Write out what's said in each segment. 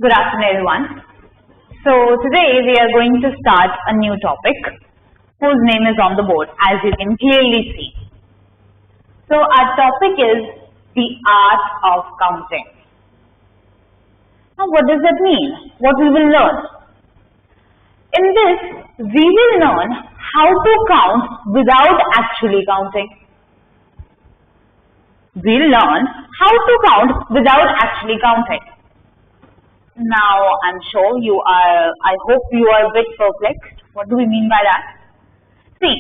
Good afternoon, everyone. So today we are going to start a new topic whose name is on the board, as you can clearly see. So our topic is the art of counting. Now what does that mean? What we will learn? In this, we will learn how to count without actually counting. We'll learn how to count without actually counting. Now, I'm sure I hope you are a bit perplexed. What do we mean by that? See,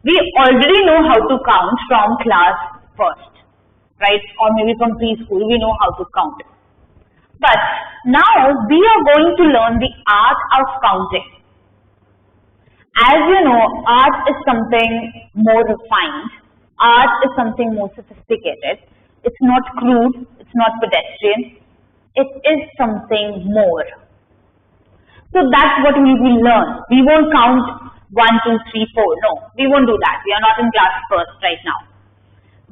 we already know how to count from class first, right? Or maybe from preschool, we know how to count. But now, we are going to learn the art of counting. As you know, art is something more refined. Art is something more sophisticated. It's not crude, it's not pedestrian. It is something more. So that's what we will learn. We won't count 1, 2, 3, 4. No, we won't do that. We are not in class first right now.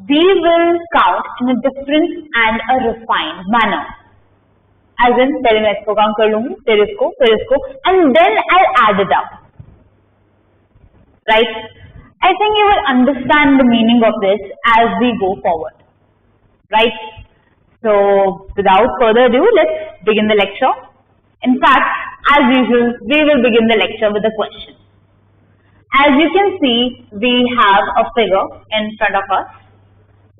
We will count in a different and a refined manner. As in, पहले मैं इसको count कर लूँगी, फिर इसको, and then I'll add it up. Right? I think you will understand the meaning of this as we go forward. Right? So, without further ado, let's begin the lecture. In fact, as usual, we will begin the lecture with a question. As you can see, we have a figure in front of us.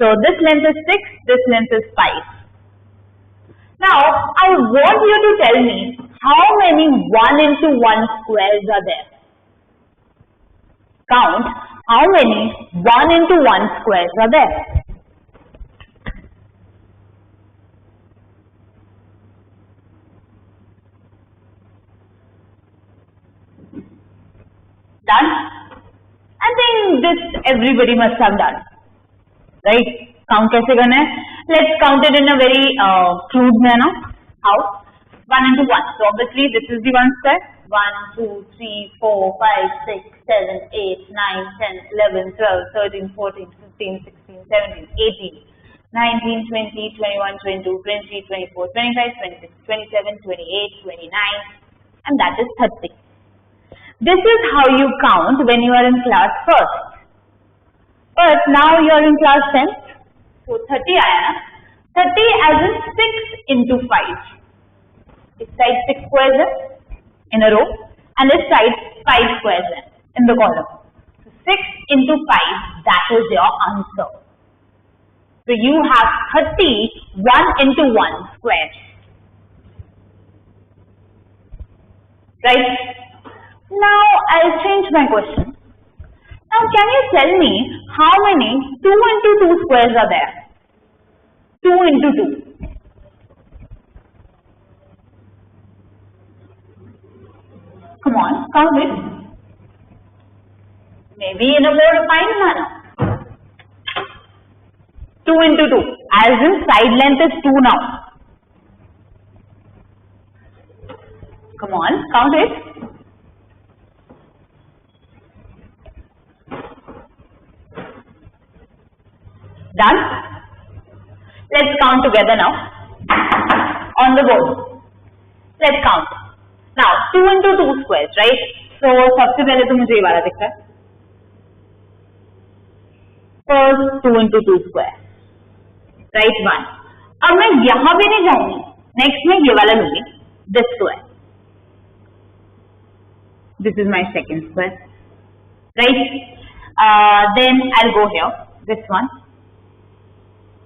So, this length is 6, this length is 5. Now, I want you to tell me how many 1 into 1 squares are there. Count how many 1 into 1 squares are there. Done? I think this everybody must have done. Right? Count कैसे करना है? Let's count it in a very crude manner. How? 1 into 1. So obviously this is the 1 square. 1, 2, 3, 4, 5, 6, 7, 8, 9, 10, 11, 12, 13, 14, 15, 16, 17, 18, 19, 20, 21, 22, 23, 24, 25, 26, 27, 28, 29, and that is 30. This is how you count when you are in class first. But now you are in class 10th. So 30 आया ना? 30 as in 6 into 5. This side 6 squares in a row and this side 5 squares in the column. So 6 into 5, that is your answer. So you have 30 1 into 1 squares. Right? Now I'll change my question. Now can you tell me how many 2 into 2 squares are there? 2 into 2. Come on, count it. Maybe in a more refined manner. 2 into 2. As in side length is 2 now. Come on, count it. Done? Let's count together now. On the board. Let's count. Now, 2 into 2 squares, right? So, सबसे पहले तो मुझे ये वाला दिखता है. First 2 into 2 square. Right, 1. अब मैं यहाँ भी नहीं जाऊंगी. Next मैं ये वाला लूंगी. This square. This is my second square. Right? Then I'll go here. This one.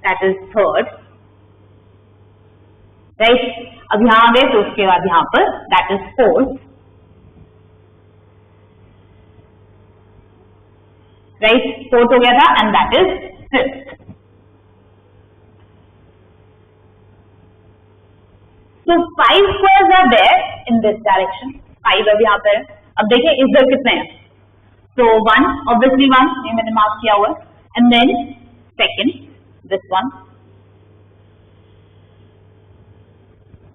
That is third. Right? अब यहाँ आ गए तो उसके बाद यहाँ पर that is fourth. Right? Fourth हो गया था and that is fifth. So 5 squares are there in this direction. 5 अब यहाँ पर है. अब देखिए इधर कितने हैं? So 1, obviously 1, ये मैंने मार्क किया हुआ है. And then second. This one,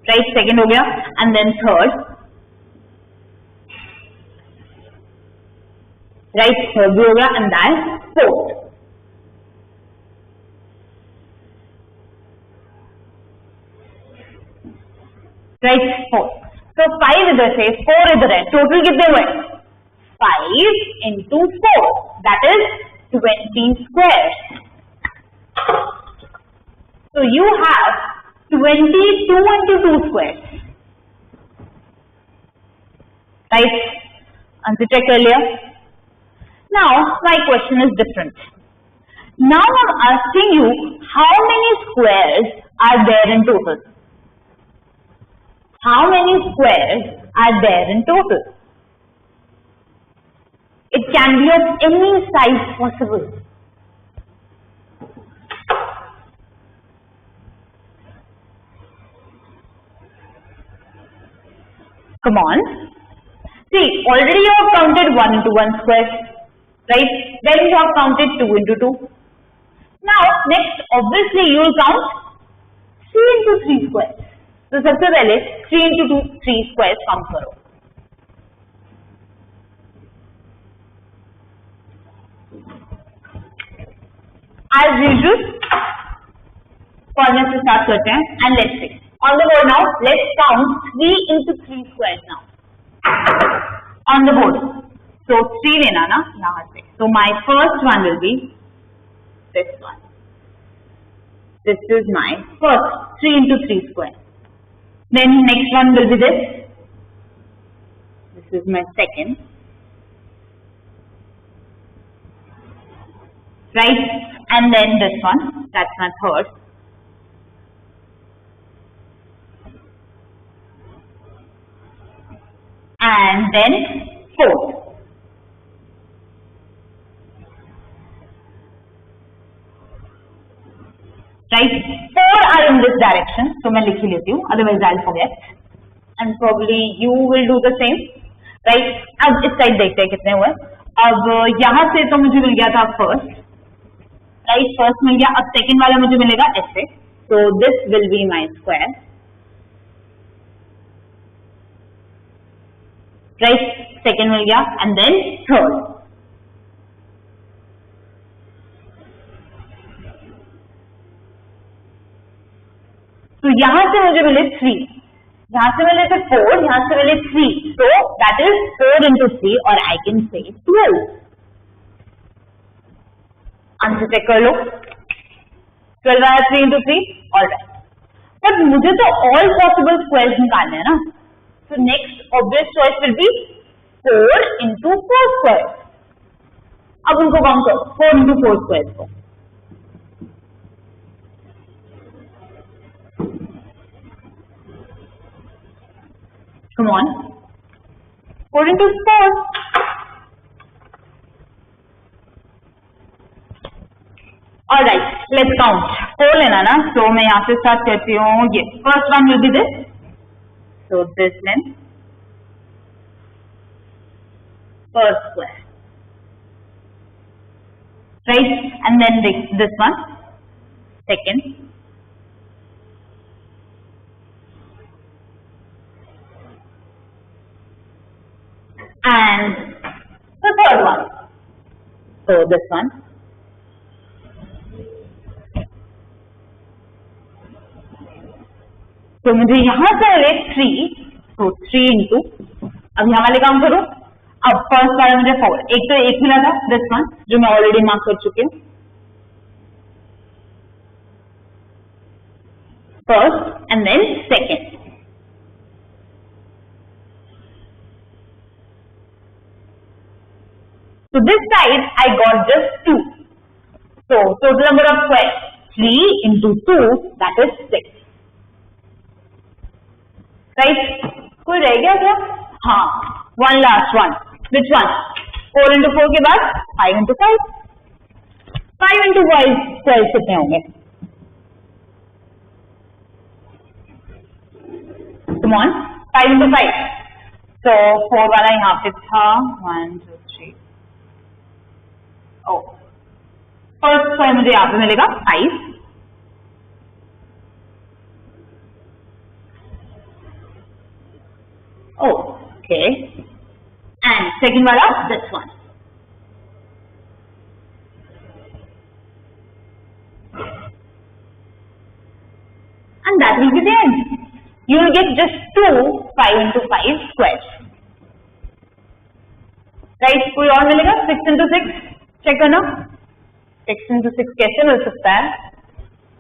right? Second हो गया, and then third, right? Third भी हो गया, and then fourth. right? 4. So 5 इधर से 4 इधर है, टोटल कितने हुए? 5 into 4, that is 20 squares. So you have 22 into 2 squares, right? Answer check earlier. Now my question is different. Now I'm asking you how many squares are there in total? How many squares are there in total? It can be of any size possible. Come on. See, already you have counted 1 into 1 square, right? Then you have counted 2 into 2. Now, next, obviously, you will count 3 into 3 squares. So, सबसे पहले 3 into 2, 3 squares count करो. As usual, corner से start करते हैं and let's see. On the board now, let's count 3 into 3 squares now. On the board. So 3 लेना ना यहाँ से. So my first one will be this one. This is my first 3 into 3 square. Then next one will be this. This is my second. Right? And then this one. That's my third. And then fourth. Right? 4 are in this direction, so मैं लिख ही लेती हूँ, otherwise I'll forget. And probably you will do the same. Right? अब इस side देखते हैं कितने हुए. अब यहाँ से तो मुझे मिल गया था first. Right? First मिल गया. अब second वाला मुझे मिलेगा ऐसे. So this will be my square. Right? Second मिल गया and then third. तो यहाँ से मुझे मिले 3, यहाँ से मिले थे 4, यहाँ से मिले 3. So that is 4 into 3 or I can say 12. Answer check कर लो. 12 आया 3 into 3. Alright. But मुझे तो all possible squares निकालने हैं ना. So next obvious choice will be 4 into 4 squares. अब उनको काउंट करो 4 into 4 squares को. Come on. 4 into 4. Alright, let's count. 4 लेना ना, so मैं यहाँ से start करती हूँ. ये first one will be this. So this length. First square. Right? And then this one. Second. And the third one. So this one. तो मुझे यहाँ से मिले 3. तो 3 into. अब यहाँ वाले काम करो. अब फर्स्ट वाला मुझे 4. एक तो एक मिला था दिस वन जो मैं ऑलरेडी मार्क कर चुकी हूँ. First and then second. So this side I got just 2. So total number of squares 3 into 2, that is 6. Right? कोई रह गया क्या? हाँ. One last one. Which one? 4 into 4 के बाद 5 into 5. 5 into 5 squares कितने होंगे? Come on. 5 into 5. So 4 वाला यहाँ पे था. 1, 2, 3. Oh, फर्स्ट स्क्वायर मुझे यहाँ पे मिलेगा 5. ओके. एंड सेकेंड वाला this one. And that will be the end. you will get just 2 5 into 5 squares. Right? कोई और मिलेगा? 6 into 6 चेक करना. 6 into 6 कैसे मिल सकता है?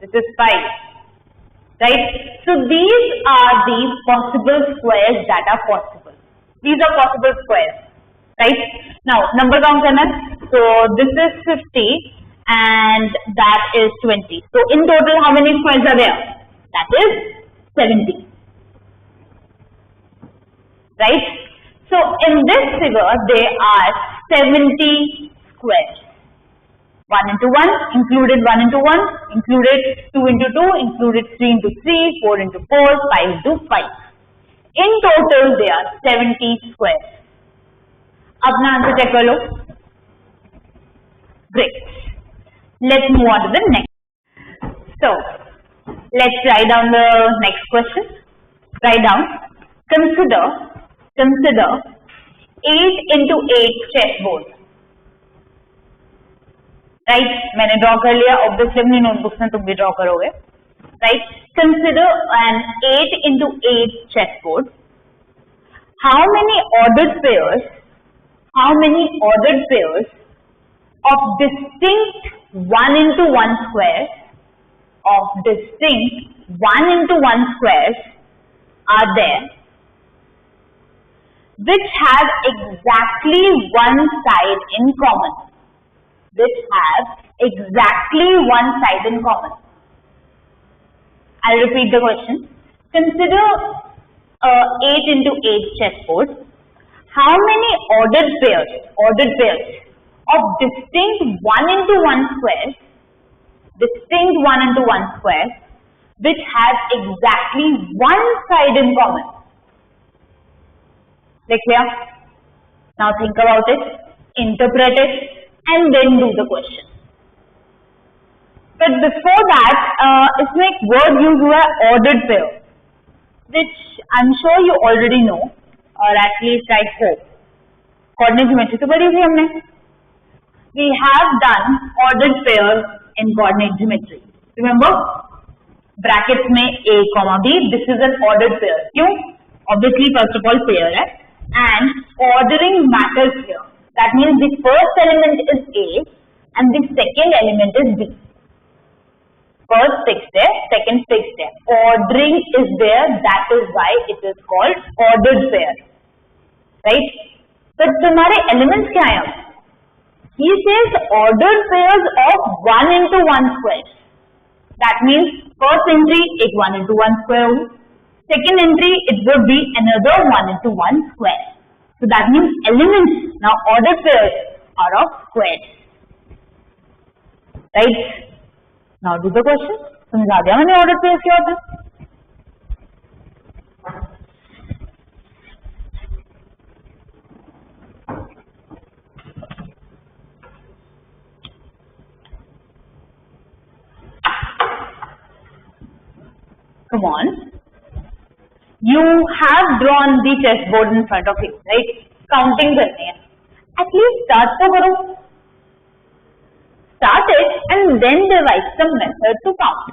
This is 5. Right? So these are the possible squares that are possible. These are possible squares. Right? Now number count करना है. So this is 50 and that is 20. So in total how many squares are there? That is 70. Right? So in this figure there are 70 squares. 1 into 1 included 1 into 1 included 2 into 2 included 3 into 3 4 into 4 5 into 5. In total there are 70 squares. अपना answer check कर लो. Great. Let's move on to the next. So let's write down the next question. Write down. Consider 8 into 8 chessboard. Right? मैंने draw कर लिया. Obviously अपनी notebooks में तुम भी draw करोगे. Right? Consider an 8 into 8 chessboard. How many ordered pairs of distinct 1 into 1 squares are there which have exactly one side in common? I'll repeat the question. Consider a 8 into 8 chessboard. How many ordered pairs of distinct 1 into 1 squares which have exactly one side in common? Clear? Now think about it, interpret it, and then do the question. But before that, इसमें एक word use हुआ है ordered pair, which I'm sure you already know, or at least I hope. Coordinate geometry तो पढ़ी थी हमने. We have done ordered pairs in coordinate geometry. Remember? Brackets में a, b. This is an ordered pair. क्यों? Obviously, first of all, pair है. And ordering matters here. That means the first element is A and the second element is B. First fixed there, second fixed there. Ordering is there, that is why it is called ordered pair. Right? But तुम्हारे elements क्या हैं अब? He says ordered pairs of 1 into 1 squares. That means first entry एक 1 into 1 square होगी. Second entry, it would be another 1 into 1 square. So that means elements, now ordered pairs are of squares. Right? Now do the question. समझा दिया मैंने ordered pairs क्या होता है? Come on. You have drawn the chessboard in front of you, right? Counting करनी है. At least start तो करो. Start it and then devise some method to count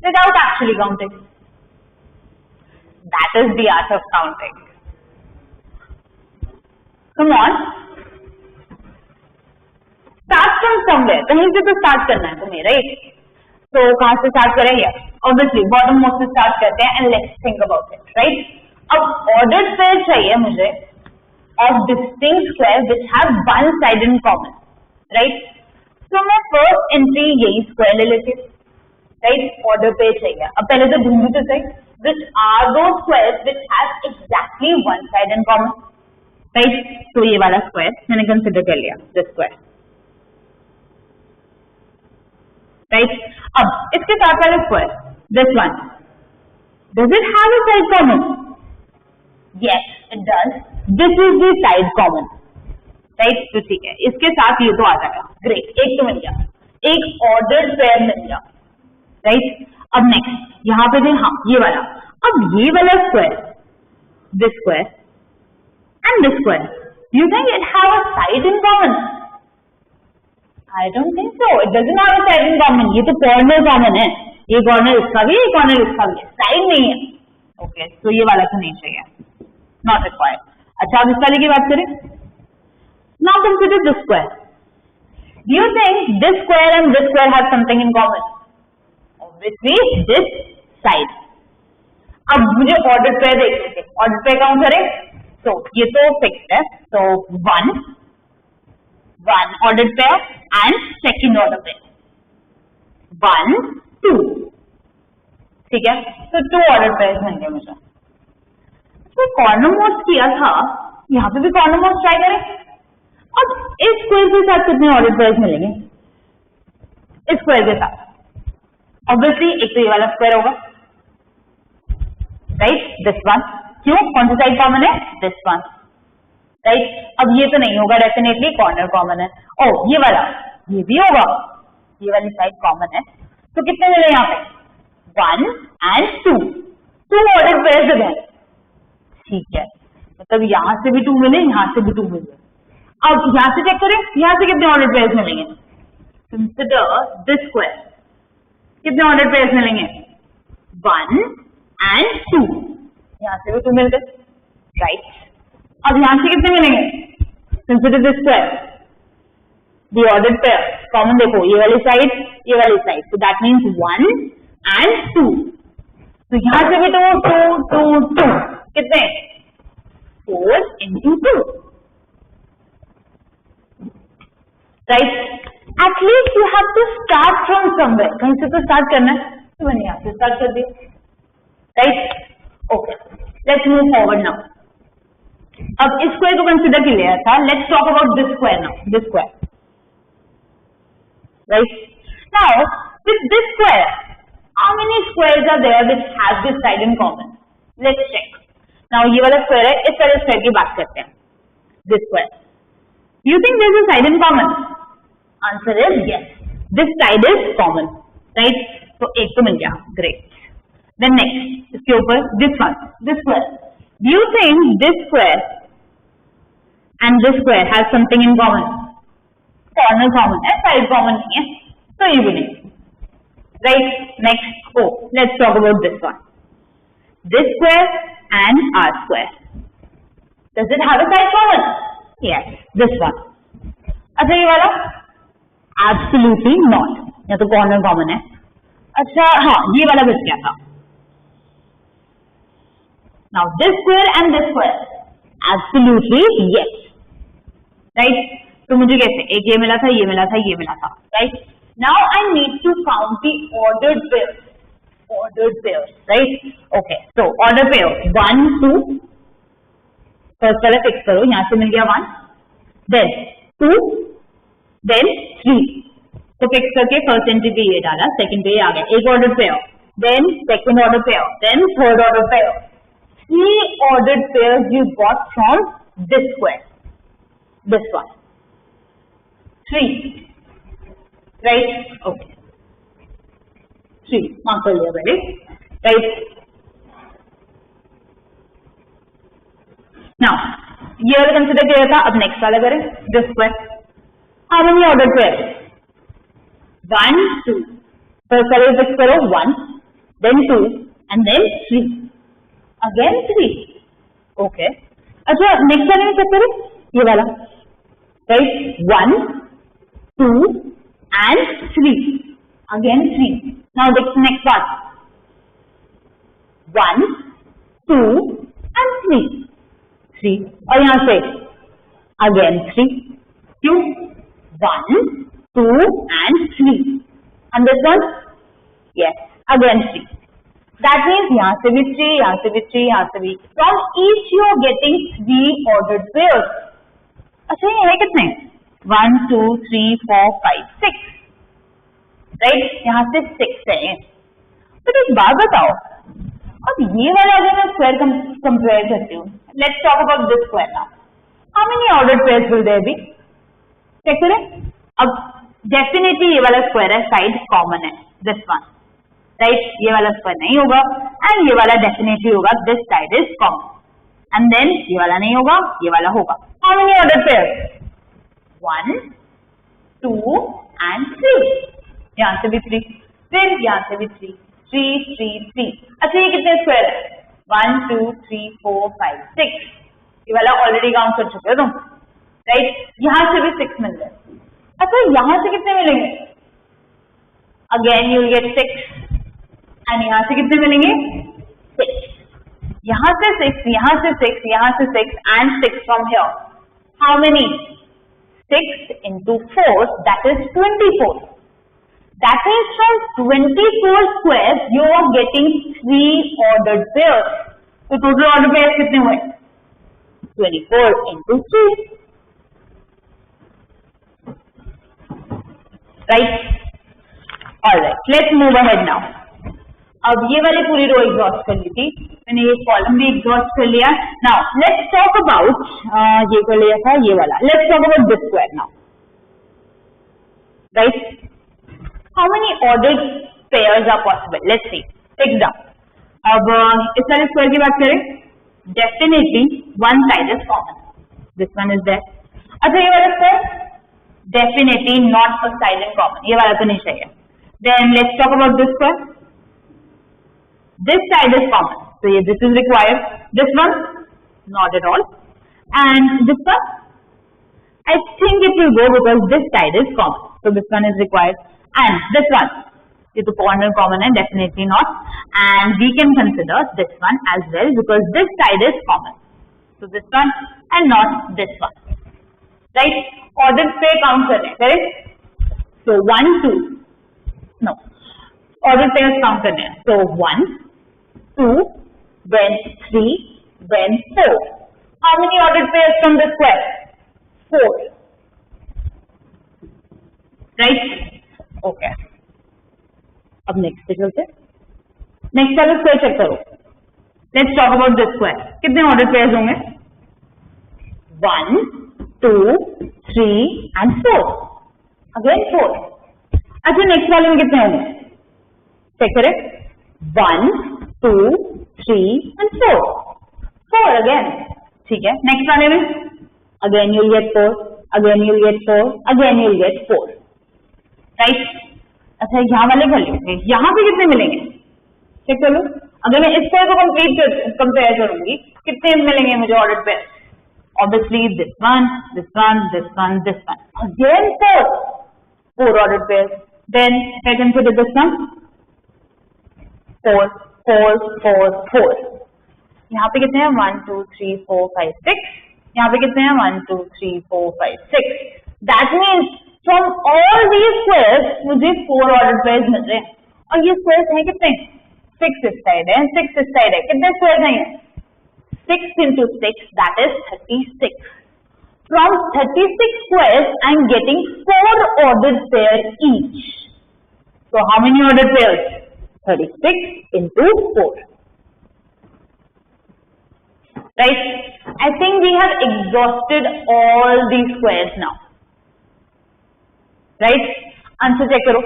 without actually counting. That is the art of counting. Come on. Start from somewhere. कहीं से तो start करना है तुम्हें, right? So कहाँ से start करेंगे? Obviously bottom most से start करते हैं and let's think about it, right? अब ordered pair चाहिए मुझे of distinct squares which have one side in common, right? So मैं first entry यही square ले लेती हूँ, right? Order pair चाहिए. अब पहले तो ढूंढूं तो सही which are those squares which have exactly one side in common, right? So ये वाला square मैंने consider कर लिया, this square. Right? अब इसके साथ वाले square, this one, does it have a side common? Yes, it does. This is the side common. Right? तो ठीक है, इसके साथ ये तो आ जाएगा. Great, एक तो मिल गया, एक ordered pair मिल गया. Right? अब next, यहाँ पे भी हाँ ये वाला. अब ये वाला square, this square and this square, do you think it have a side in common? I don't think so. It doesn't have a side in common. ये तो corner common है. ये corner इसका भी, ये corner इसका भी. Side नहीं है. तो ये वाला तो नहीं चाहिए, नॉट रिक्वायर्ड। अच्छा अब इस वाले की बात करें, now consider this square. Do you think this square and this square have something in common? Obviously this side. अब मुझे ऑर्डर पेयर देखने थे, ऑर्डर पेयर काउंट करें तो ये तो फिक्स है, तो one order pair and second order pair, 1 2, ठीक है, तो 2 ऑर्डर पेयर होंगे मुझे। तो कॉर्नर मोड्स किया था, यहाँ पे भी कॉर्नर मोड्स ट्राई करें। अब इस स्क्वायर के साथ कितने ऑर्डर पेयर मिलेंगे? इस स्क्वायर के साथ ऑब्वियसली एक तो ये वाला स्क्वायर होगा, राइट, दिस वन। क्यों, कौन सी साइड कॉमन है? This one, right. अब ये तो नहीं होगा, डेफिनेटली कॉर्नर कॉमन है। ओ ये वाला, ये भी होगा, ये वाली साइड कॉमन है, तो कितने मिले यहाँ पे? 1 and 2 ऑर्डर पेयर्स हैं, ठीक है, मतलब यहां से भी 2 मिले, यहां से भी 2 मिले। अब यहां से चेक करें, यहां से कितने ऑर्डर पेयर्स मिलेंगे? कंसिडर दिस स्क्वायर, कितने ऑर्डर पेयर्स मिलेंगे? 1 and 2, यहां से भी 2 मिल गए, राइट। अब यहां से कितने मिलेंगे? Consider this square, the order pair common देखो, ये वाली साइड, ये वाली साइड, तो दैट मीन्स 1 and 2, तो यहां से भी 2 कितने? 4 into 2, right. At least you have to start from somewhere, कहीं से तो स्टार्ट करना है, तो मैंने यहां से स्टार्ट कर दिया, right. Okay, let's move forward now. अब इस स्क्वायर को कंसिडर कर लिया था, let's talk about this square now, this square, right? Now, with this square, how many squares are there which have this side in common? Let's check. Now, ये वाला square है, इस वाले square की बात करते हैं, this square. Do you think there is a side in common? Answer is yes. This side is common, right? तो एक तो मिल गया, great. Then next, इसके ऊपर this one, this square. Do you think this square and this square have something in common? Corner common है, side common नहीं है, तो ये भी नहीं, right. Next, oh let's talk about this one, this square and R square, does it have a side common? Yes, this one. अच्छा ये वाला? एब्सोल्युटली नॉट, या तो कॉर्नर कॉमन है। अच्छा हाँ, ये वाला बच गया था। Now this square and this square, absolutely yes, right. तो मुझे कैसे, एक ये मिला था, ये मिला था, ये मिला था, right. Now I need to count the ordered pairs, right. Okay, तो ऑर्डर पेयर 1 2, फर्स्ट वाला फिक्स करो, यहां से मिल गया 1, देन 2, देन 3, तो फिक्स करके फर्स्ट एंट्री पे ये डाला, सेकंड पे ये आ गया, एक order pair, then second order pair, then third order pair, 3 ordered pairs you got from this square, this one, 3, right? Okay, 3 mark कर लिया पहले, राइट। नाउ ये वाला कंसिडर किया था, अब नेक्स्ट वाला करें, this square. How many order pair? 1 2, first वाले फिक्स करो 1, then 2 and then 3, again 3, okay. अच्छा नेक्स्ट वाले में चेक करें, ये वाला, right, 1 2 and 3, again 3. Now the next part, 1 2 and 3, और यहाँ से again 3, क्यों? 1 2 and 3, and this one, yes, again 3. That means यहाँ से भी 3, यहाँ से भी 3, यहाँ से भी, from each you are getting 3 ordered pairs. अच्छा ये है कितने? 1 2 3 4 5 6, राइट, यहाँ से 6 है। तो एक बात बताओ, अब ये वाला अगर मैं स्क्वायर कंपेयर करती हूँ, let's talk about this square now, how many ordered pairs will there be? Check करें। अब डेफिनेटली ये वाला स्क्वायर है, साइड कॉमन है, दिस वन, राइट, ये वाला स्क्वायर नहीं होगा, एंड ये वाला डेफिनेटली होगा, this side is common, and then ये वाला नहीं होगा, ये वाला होगा। How many ordered pairs? 1 2 and 3, यहाँ से भी 3, फिर यहाँ से भी 3 3 3 3। अच्छा ये कितने स्क्वायर है? 1 2 3 4 5 6 ये वाला ऑलरेडी काउंट कर चुके हो तुम, राइट? यहाँ से भी 6 मिल गए। अच्छा यहाँ से कितने मिलेंगे? अगेन यू गेट 6 एंड यहाँ से कितने मिलेंगे? 6। यहाँ से 6, यहाँ से 6, यहाँ से 6 and 6 from here. How many? 6 into 4, that is 24. That is from 24 squares you are getting 3 ordered pairs. So total ordered pairs कितने हुए? 24 into 3. Right? Alright, let's move ahead now. अब ये वाली पूरी रो एग्जॉस्ट कर ली थी मैंने, ये कॉलम भी एग्जॉस्ट कर लिया। नाउ लेट्स टॉक अबाउट ये कर लिया था ये वाला। Let's talk about this square now, right? How many ordered pairs are possible? Let's see, take down. अब इस वाले स्क्वायर की बात करें, definitely one side is common, this one is there. अच्छा ये वाला square, definitely not a side in common, ये वाला तो नहीं चाहिए। Then let's talk about this square, this side is common, so yeah, this is required. This one not at all, and this one I think it will go because this side is common, so this one is required. And this one is the corner common and definitely not, and we can consider this one as well because this side is common, so this one and not this one, right? Ordered pair count करने, correct? So 1 2 no, ordered pairs count करने, so 1 2 then 3 then 4. How many ordered pairs from the square? 4, right? Okay. अब next पे चलते, next वाला square check करो। Let's talk about this square. कितने ordered pairs होंगे? 1 2 3 and 4. Again 4. अच्छा next वाले में कितने होंगे? चेक करें, 1 2 3 and 4. 4 again, ठीक है? Next वाले में again you'll get 4, again you'll get 4, again you'll get 4, right? अच्छा यहाँ वाले कर लो, यहाँ पे कितने मिलेंगे? चेक कर लो। अगर मैं इस स्क्वायर को कंपेयर करूंगी, कितने मिलेंगे मुझे order pair? Obviously this one, this one, this one, this one. Again 4 ordered pairs. Then if I consider this one, 4 4 4 4. यहाँ पे कितने हैं? 1 2 3 4 5 6. यहाँ पे कितने हैं? 1 2 3 4 5 6. That means from all these squares मुझे 4 ordered pairs मिल रहे हैं। और ये squares हैं कितने? 6 इस साइड है, 6 इस साइड है। कितने squares हैं ये? 6 into 6, that is 36. From 36 squares, I am getting 4 ordered pairs each. So how many ordered pairs? 36 into 4. Right? I think we have exhausted all these squares now. Right? Answer check karo.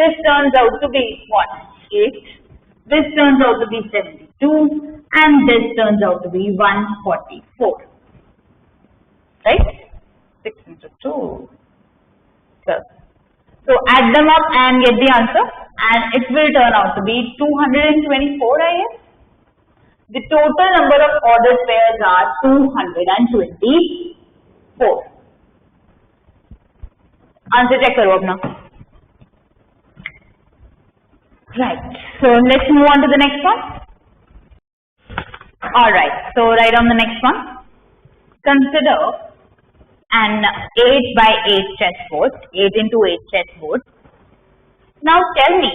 This turns out to be what? 8. This turns out to be 72. And this turns out to be 144. Right? 6 into 2. So add them up and get the answer. And it will turn out to be 224, I guess. The total number of ordered pairs are 224. Answer check karo apna. Right. So let's move on to the next one. Alright. So write on the next one. Consider an 8 by 8 chessboard, 8 into 8 chessboard. Now tell me,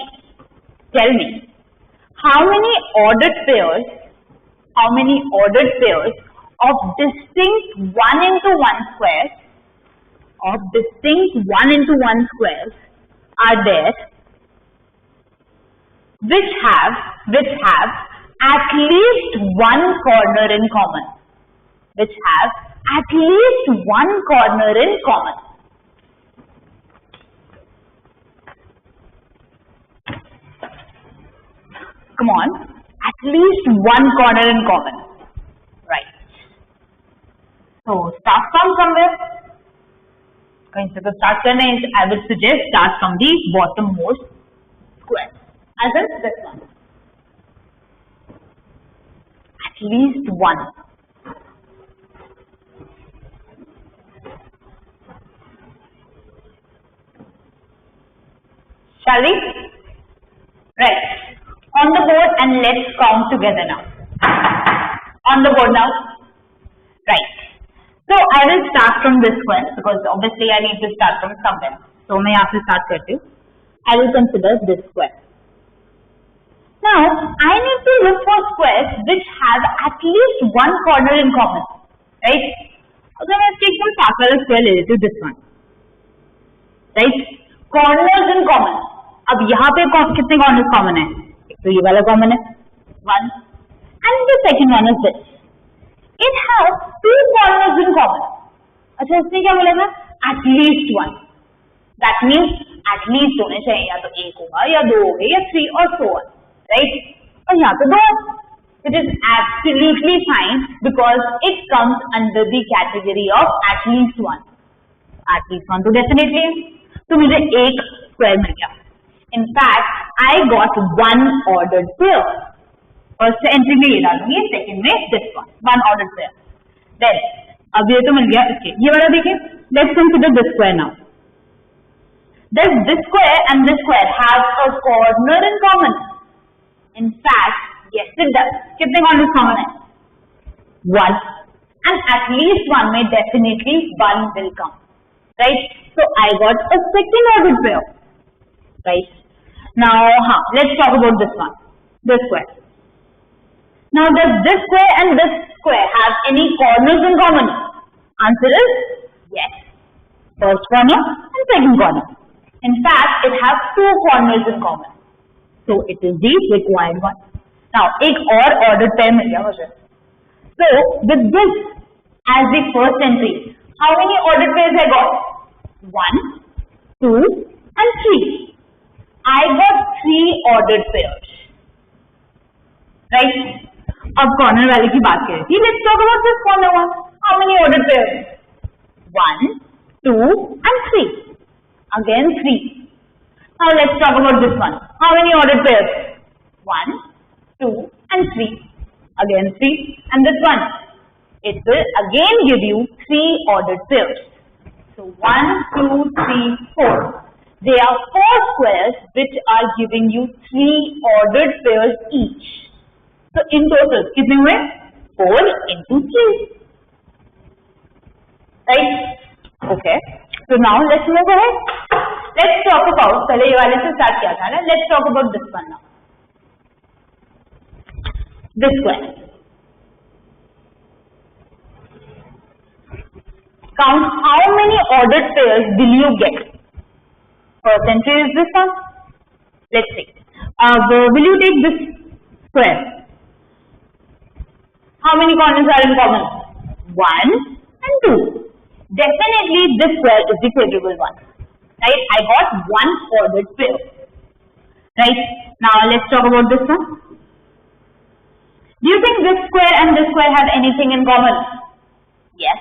how many ordered pairs of distinct 1 into 1 squares, are there which have at least one corner in common? Which have at least one corner in common. Come on, at least one corner in common, right? So start from somewhere. कहीं से तो start करना है, I would suggest start from the bottommost square, as in this one. at least one. Shall we? Right. On the board, and let's count together now. On the board now. Right. So I will start from this square because obviously I need to start from somewhere. So मैं यहाँ से start करती हूँ. I will consider this square. Now I need to look for squares which have at least one corner in common, right? अगर मैं इसके एकदम साफ वाला square ले लेती हूँ, this one, right? Corners in common. अब यहाँ पे कितने corners common है? एक तो ये वाला common है, one, and the second one is this. It has two corners in common. अच्छा इसमें क्या मिलेगा? At least one. That means at least होने चाहिए, या तो एक होगा या दो होंगे या three or so on, right? और यहाँ पे दो, which is absolutely fine because it comes under the category of at least one. At least one तो definitely है. तो मुझे एक square मिल गया. In fact, I got one ordered pair. First entry में ये डालूंगी, सेकंड में this one ordered pair. Then अब ये तो मिल गया. इसके ये वाला देखिए. Let's consider this square now. Does this square and this square have a corner in common? In fact, yes it does. कितने corners common है? One. And at least one में definitely one will come. Right? So I got a second ordered pair. Right? Now, let's talk about this one. This square. Now, does this square and this square have any corners in common? Answer is yes. First corner and second corner. In fact, it has two corners in common. So, it is the required one. Now, एक और ordered pair मिल गया मुझे. So, with this as the first entry, how many ordered pairs I got? 1, 2, and 3. I got 3 ordered pairs. Right? अब corner वाले की बात करें. Let's talk about this corner one. How many ordered pairs? 1, 2, and 3. Again 3. Now let's talk about this one. How many ordered pairs? 1, 2, and 3. Again 3. And this one, it will again give you 3 ordered pairs. So 1, 2, 3, 4. There are 4 squares which are giving you 3 ordered pairs each. So in total, कितने हुए? 4 into 3. Right? Okay. So now let's move ahead. Let's talk about, पहले ये वाले से start किया था ना? Let's talk about this one now. This square. Count how many ordered pairs will you get? First entry is this one. Let's see. Will you take this square? How many corners are in common? 1 and 2. Definitely this square is the favorable one. Right? I got one ordered pair. Right? Now let's talk about this one. Do you think this square and this square have anything in common? Yes.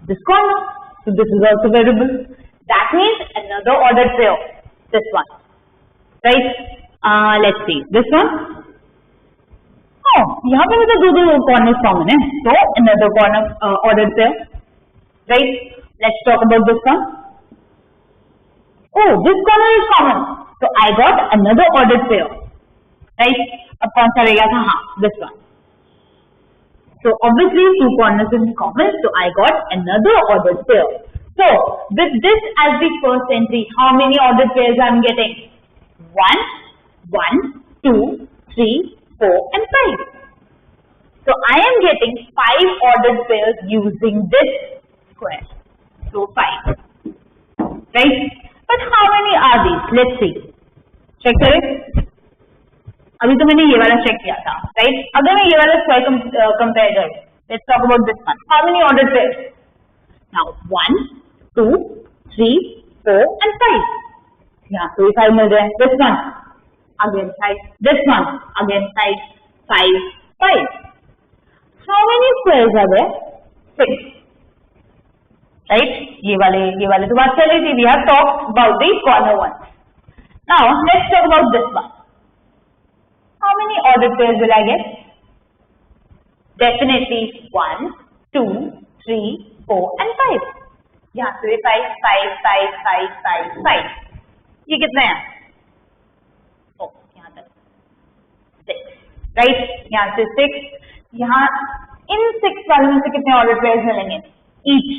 This corner. So this is also variable. That means another ordered pair. This one. Right? Let's see. This one. Oh, यहाँ पे मुझे दो corners common है. So another corner ordered pair. Right? Let's talk about this one. Oh, this corner is common. So I got another ordered pair. Right? अब कौन सा रहेगा था? This one. So obviously 2 corners is common. So I got another ordered pair. So with this as the first entry, how many ordered pairs I am getting? 1, 2, 3, 4, and 5. So I am getting 5 ordered pairs using this square. So 5. Right? But how many are these? Let's see. Check करें. अभी तो मैंने ये वाला check किया था. Right? अगर मैं ये वाला square compare करूँ, let's talk about this one. How many ordered pairs? Now 1, 2, 3, 4, and 5. Yeah, so 5 मिल जाए. This one. Again 5. This one. Again 5. 5, 5. How many squares are there? 6. Right? ये वाले तो बात चल रही थी. We have talked about the corner ones. Now let's talk about this one. How many ordered pairs will I get? Definitely 1, 2, 3, 4 and 5. यहाँ से 5, 5, 5, 5, 5, 5. ये कितने हैं? ओ, यहाँ तक 6, right? यहाँ से 6. यहाँ इन 6 वालों में से कितने ऑर्डर पेयर्स मिलेंगे? Each.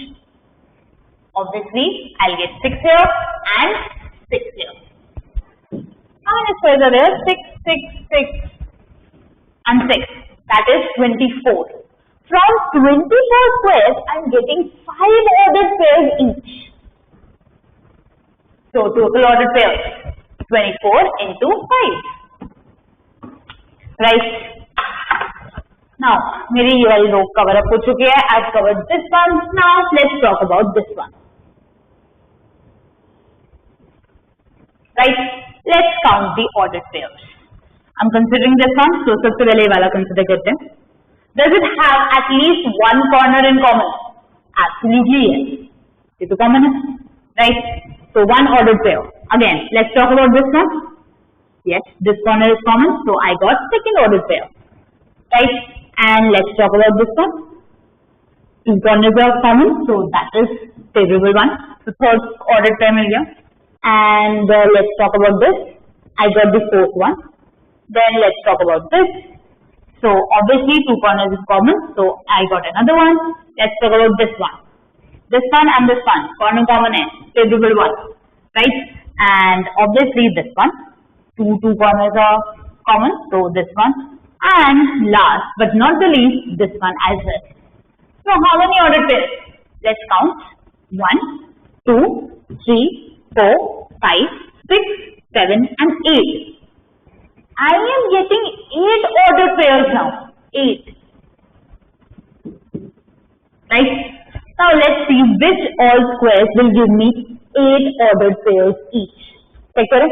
Obviously, I'll get 6 here and 6 here. How many squares are there? 6, 6, 6 and 6. That is 24. From 24 squares, I'm getting 5 ordered pairs each. So total ordered pairs 24 into 5. Right? Now, मेरी ये वाली row cover up हो चुकी है. I've covered this one. Now let's talk about this one. Right? Let's count the ordered pairs. I'm considering this one, so सबसे पहले ये वाला consider करते हैं. Does it have at least one corner in common? Absolutely yes. ये तो common है, right? So one ordered pair. Again, let's talk about this one. Yes, this corner is common, so I got second ordered pair, right? And let's talk about this one. Two corners are common, so that is favorable one. So third ordered pair मिल गया. And let's talk about this. I got the fourth one. Then let's talk about this. So obviously two corners is common, so I got another one. Let's talk about this one. This one and this one. Corner common है, favorable one, right? And obviously this one. Two corners are common, so this one. And last but not the least, this one as well. So how many ordered pairs? Let's count. 1, 2, 3, 4, 5, 6, 7 and 8. I am getting 8 ordered pairs now. 8. Right? Now let's see which all squares will give me 8 ordered pairs each. Check करें.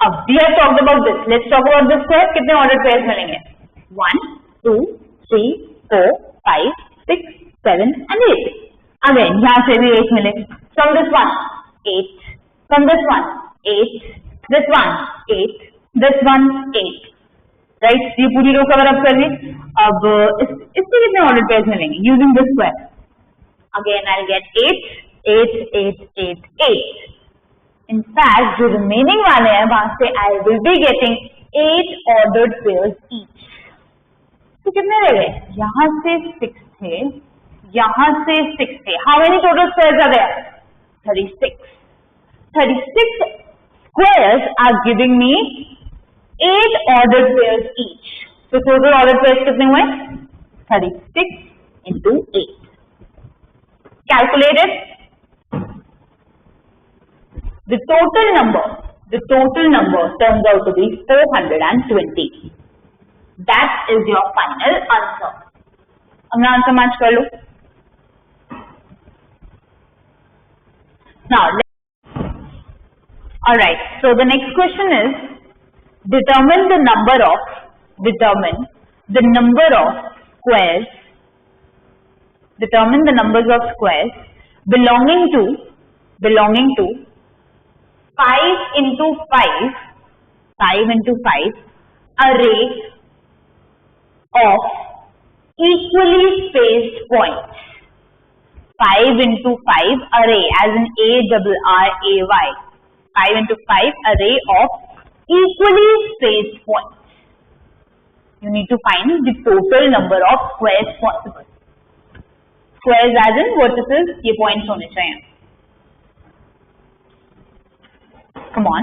अब we have talked about this. Let's talk about this square. कितने ordered pairs मिलेंगे? 1, 2, 3, 4, 5, 6, 7 and 8. Again, यहाँ से भी 8 मिले. From this one, 8. From this one, 8. This one, 8. This one 8, right? ये पूरी रो कवर अप कर ली. अब इससे कितने ऑर्डर पेयर्स मिलेंगे? Using this square, again I'll get 8, 8, 8, 8, 8. In fact, जो remaining वाले हैं वहां से I will be getting 8 ordered pairs each. तो कितने रह गए? यहाँ से 6 थे, यहाँ से 6 थे. How many total squares are there? 36. 36 squares are giving me 8 ordered pairs each. So total ordered pairs कितने हुए? 36 into 8. Calculate it. The total number turns out to be 420. That is your final answer. अपना answer match कर लो. Now, alright. So the next question is, determine the number of squares. Determine the numbers of squares belonging to 5 into 5 array of equally spaced points. 5 into 5 array, as in ARRAY. 5 into 5 array of equally spaced points. You need to find the total number of squares possible. Squares as in vertices, ये points होने चाहिए. Come on.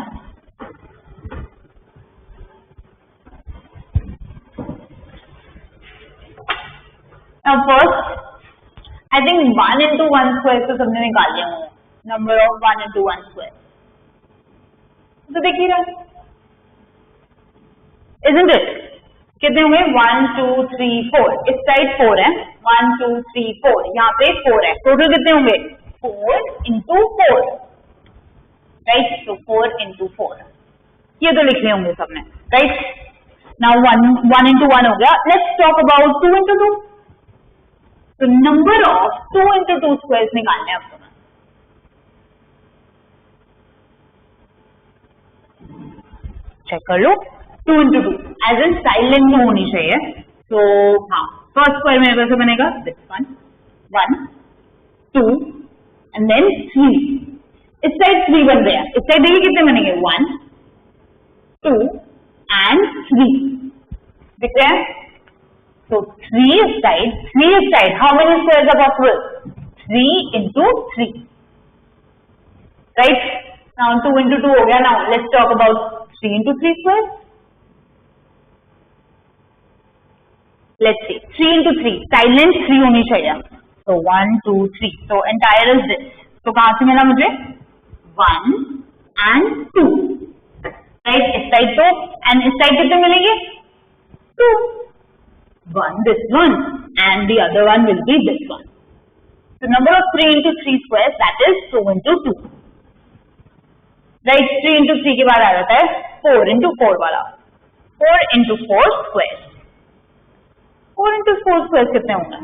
Now first, I think 1 into 1 square तो सबने निकाल लिया होगा. Number of 1 into 1 square. तो देखिए ना, isn't it? कितने होंगे? 1, 2, 3, 4. इस साइड 4 है. 1, 2, 3, 4. यहाँ पे 4 है. टोटल कितने होंगे? 4 into 4. Right? So 4 into 4. ये तो लिखने होंगे सबने. Right? Now 1 into 1 हो गया. Let's talk about 2 into 2. So number of 2 into 2 squares निकालने हैं आपको. चेक कर लो. 2 into 2 as in silent में होनी चाहिए. तो हाँ, फर्स्ट स्क्वायर मेरे पास बनेगा दिस वन, 1 2 एंड देन 3. इस साइड 3 बन गया, इस साइड देखिए कितने बनेंगे 1 2 एंड 3. दिख रहा है? So 3 is side. How many squares are possible? 3 into 3. Right? Now 2 into 2 हो गया. Now let's talk about 3 into 3 squares. Let's see. 3 into 3. Side length 3 होनी चाहिए. So 1 2 3. So entire is this. तो कहाँ से मिला मुझे? 1 and 2. Right? इस साइड तो and इस साइड कितने मिलेंगे? 2. One this one and the other one will be this one. So number of 3 into 3 squares, that is 2 into 2. Right? 3 into 3 के बाद आ जाता है 4 into 4 वाला. 4 into 4 squares. 4 into 4 squares कितने होंगे?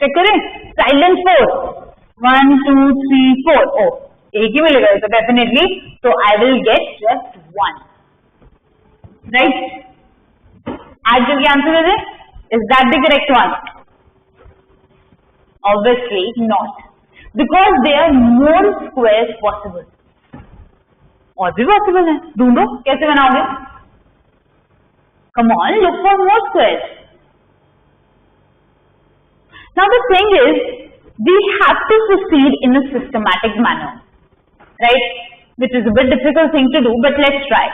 चेक करें. Silent 4. 1 2 3 4. Oh, एक ही मिलेगा तो definitely. So I will get just 1. Right? आज जो आंसर है, is that the correct one? Obviously not, because there are more squares possible. और भी possible है, ढूंढो कैसे बनाओगे? Come on, look for more squares. Now the thing is, we have to proceed in a systematic manner, right? Which is a bit difficult thing to do, but let's try.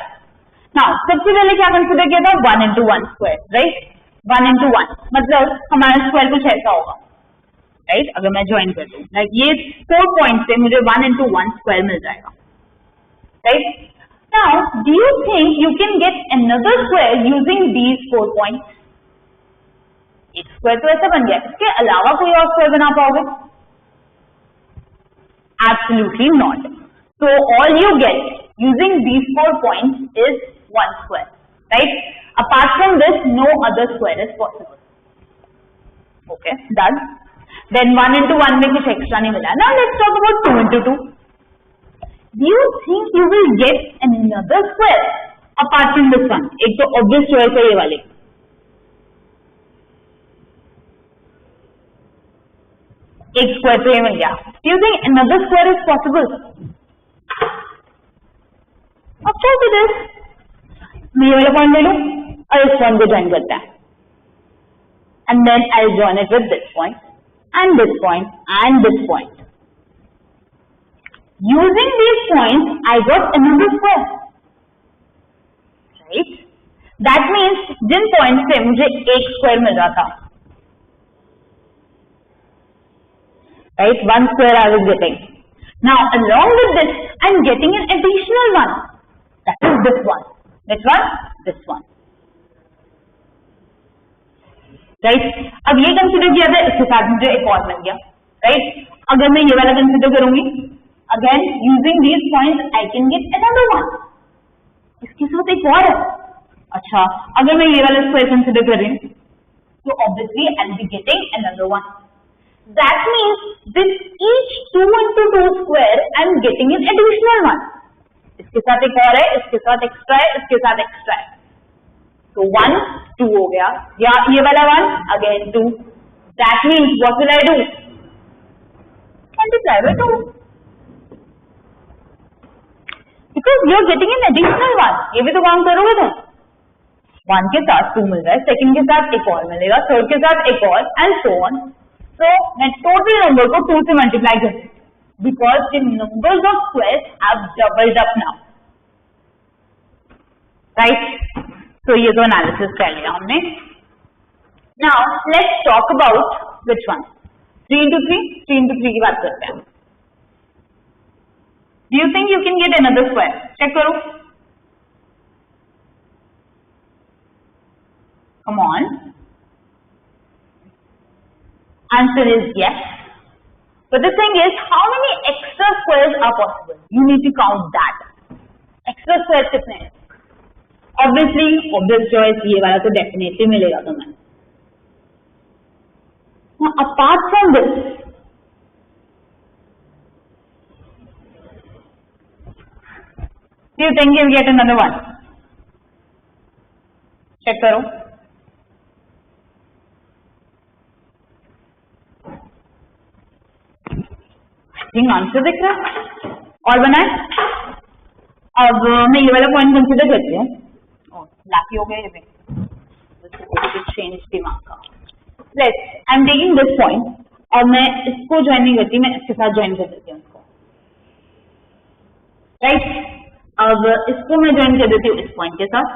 Now सबसे पहले क्या consider किया था? 1 into 1 square, right? 1 into 1 मतलब हमारा square कुछ ऐसा होगा, राइट? अगर मैं ज्वाइन कर दूं, लाइक ये 4 पॉइंट से मुझे 1 into 1 स्क्वायर मिल जाएगा, right? Now do you think you can get another square using these 4 points? एक स्क्वायर तो ऐसा बन गया, इसके अलावा कोई और स्क्वायर बना पाओगे? Absolutely not. So all you get using these 4 points is 1 square, right? Apart from this, no other square is possible. Okay, done. Then 1 into 1 में कुछ extra नहीं मिला. Now let's talk about 2 into 2. Do you think you will get another square apart from this one? एक तो obvious choice है ये वाली. एक square तो ये मिल गया. Do you think another square is possible? Of course it is. मैं ये वाला पॉइंट ले लूं और इस पॉइंट को ज्वाइन करता है, and then I join it with this point and this point and this point. Using these points I got another square, right? That means जिन पॉइंट से मुझे एक स्क्वायर मिल रहा था, right, 1 square I was getting. Now along with this I am getting an additional one, that is this one. Which one? This one. Right? अब ये consider किया था, इसके साथ मुझे एक और मिल गया, राइट? अगर मैं ये वाला कंसिडर करूंगी, again using these points I can get another one. इसके साथ एक और है. अच्छा, अगर मैं ये वाला स्क्वायर कंसिडर कर रही हूँ, तो obviously I will be getting another one. That means with each 2 into 2 square I am getting an additional one. इसके साथ एक और है, इसके साथ एक्स्ट्रा है, इसके साथ एक्स्ट्रा है. तो 1 2 हो गया, या ये वाला 1 again 2. That means what will I do? Multiply by 2, because you are getting an additional one. ये भी तो काम करोगे तुम. 1 के साथ 2 मिल रहा है, सेकंड के साथ एक और मिलेगा, थर्ड के साथ एक और, एंड सो ऑन. तो मैं टोटल नंबर को 2 से मल्टीप्लाई करती हूँ, because the numbers of squares have doubled up now, right? So ये तो analysis कर लिया हमने. Now let's talk about which one? 3 into 3. 3 into 3 की बात करते हैं. Do you think you can get another square? Check करो. Come on. Answer is yes. But the thing is, how many extra squares are possible? You need to count that. Extra squares कितने हैं? Obviously, obvious choice ये वाला तो definitely मिलेगा तुम्हें. Now, apart from this, do you think you'll get another one? Check करो. Think answer दिख रहा है और बनाए. अब मैं ये वाला पॉइंट कंसिडर करती हूँ. लाकी हो गया ये भी. चेंज दिमाग का. Let's I am taking this point और मैं इसको ज्वाइन नहीं करती, मैं इसके साथ ज्वाइन कर देती हूँ इसको. राइट. अब इसको मैं ज्वाइन कर देती हूँ इस पॉइंट के साथ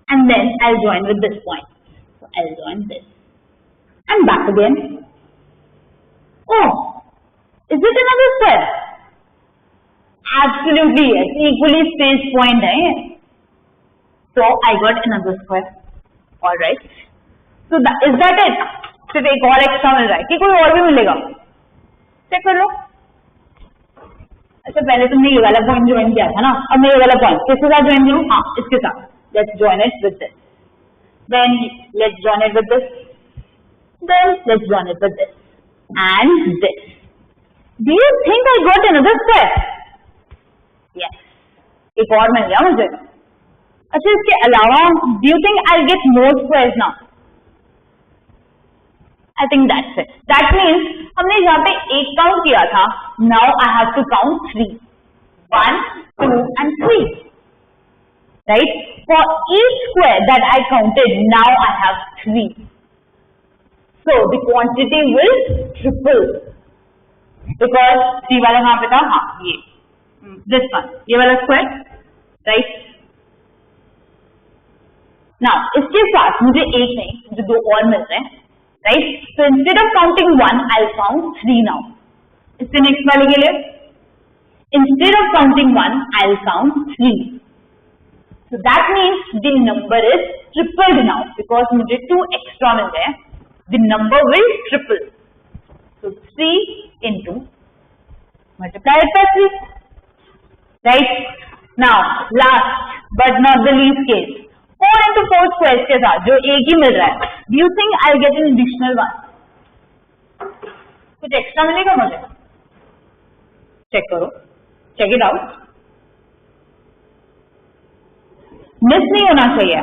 and then I join with this point. So I join this and back again. Oh, is it another square? Absolutely yes. Equally spaced point है ये. So I got another square. All right. So is that it? सिर्फ एक और extra मिल रहा है कि कोई और भी मिलेगा? चेक कर लो. अच्छा, पहले तुमने ये वाला पॉइंट ज्वाइन किया था ना, अब मैं ये वाला पॉइंट किसके साथ ज्वाइन करूँ? हाँ, इसके साथ. Let's join it with this. Then let's join it with this. Then let's join it with this and this. Do you think I got another square? Yes. एक और मिल गया मुझे. अच्छा, इसके अलावा do you think I'll get more squares now? I think that's it. That means हमने यहाँ पे एक काउंट किया था. Now I have to count 3. 1, 2 and 3. Right? For each square that I counted, now I have 3. So the quantity will triple. Because 3 वाला कहाँ पे था? हाँ, ये. This one, ये वाला स्क्वायर. राइट. नाउ इसके साथ मुझे एक नहीं, मुझे 2 और मिल रहे हैं. Right. So instead of counting 1 I will count 3 now. इससे नेक्स्ट वाले के लिए instead of counting 1 I will count 3. So that means the number is tripled now because मुझे 2 एक्स्ट्रा मिल गए. The number will triple. So 3 into multiply it by 3. Right. Now last but not the least case, 4 into 4 squares के साथ जो एक ही मिल रहा है. Do you think I'll get an additional one? कुछ extra मिलेगा मुझे? चेक करो. Check it out. मिस नहीं होना चाहिए.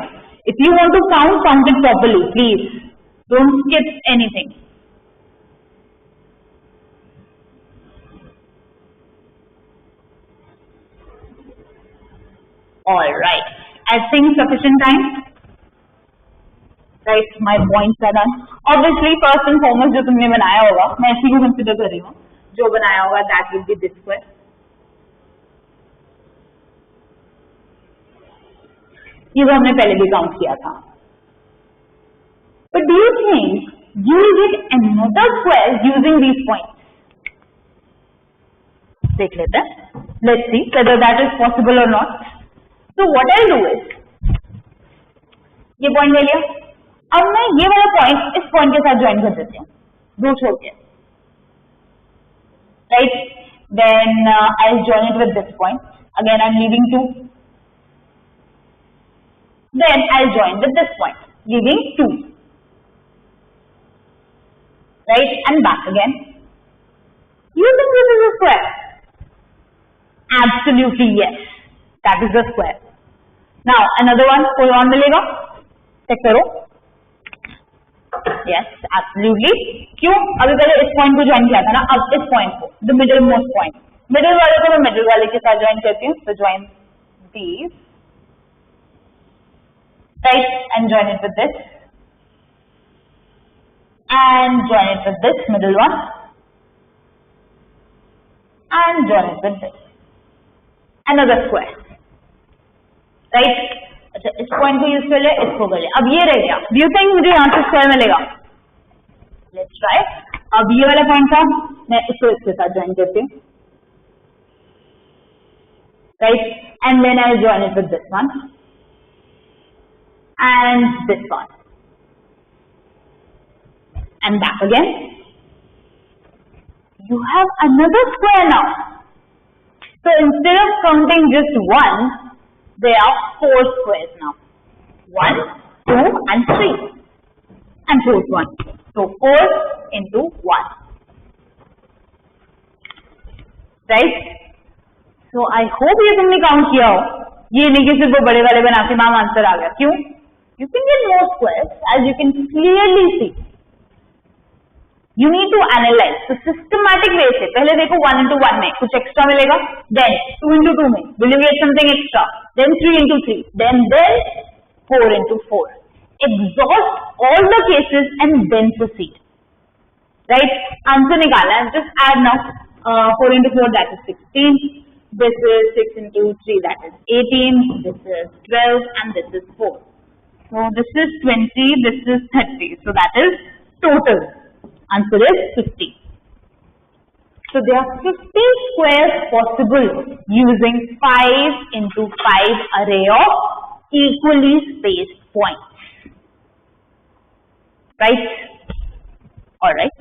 If you want to count it properly, please. Don't skip anything. All right. I think sufficient time. Right. My points are done. Obviously, first and foremost, जो तुमने बनाया होगा, मैं इसी को कंसिडर कर रही हूँ. जो बनाया होगा, that will be this square. ये तो हमने पहले भी काउंट किया था. But do you think you will get another square using these points? देख लेते हैं. Let's see whether that is possible or not. So what I'll do is, ये पॉइंट ले लिया. अब मैं ये वाला पॉइंट इस पॉइंट के साथ ज्वाइन कर देती हूँ, 2 छोड़ के. Right. Then I join it with this point. Again I am leaving 2. Then I join with this point, leaving 2. Right. And back again. You think this is a square? Absolutely yes. That is the square. Now another one. कोई और मिलेगा? Check करो. Yes, absolutely. क्यों? अभी पहले इस point को join किया था ना, अब इस पॉइंट को, the middle most point. Middle वाले को मैं मिडिल वाले के साथ ज्वाइन करती हूँ. So join these. Right, and join it with this. And join it with this middle one. And join it with this. Another square. Right. अच्छा, इस पॉइंट को यूज कर ले, इसको कर ले. अब ये रह गया. डू यू थिंक मुझे यहाँ से स्क्वायर मिलेगा? Let's try. अब ये वाला पॉइंट था, मैं इसको इसके साथ ज्वाइन करती हूँ. Right. And then I join it with this one and this one and back again. You have another square now. So instead of counting just 1, there are 4 squares now. 1, 2 and 3 and fourth one. So 4 into 1. Right? So I hope ये तुमने count किया हो. ये नहीं कि सिर्फ वो बड़े वाले बना के मैम आंसर आ गया. क्यों? You can get more squares as you can clearly see. You need to analyze. So systematic way से पहले देखो 1 into 1 में कुछ extra मिलेगा, then 2 into 2 में will you get something extra, then 3 into 3, then 4 into 4. Exhaust all the cases and then proceed. Right? Answer निकाला है. Just add now. 4 into 4 that is 16. This is 6 into 3 that is 18. This is 12 and this is 4. So this is 20. This is 30. So that is total. Answer is 50. So there are 50 squares possible using 5 into 5 array of equally spaced points. Right? Alright.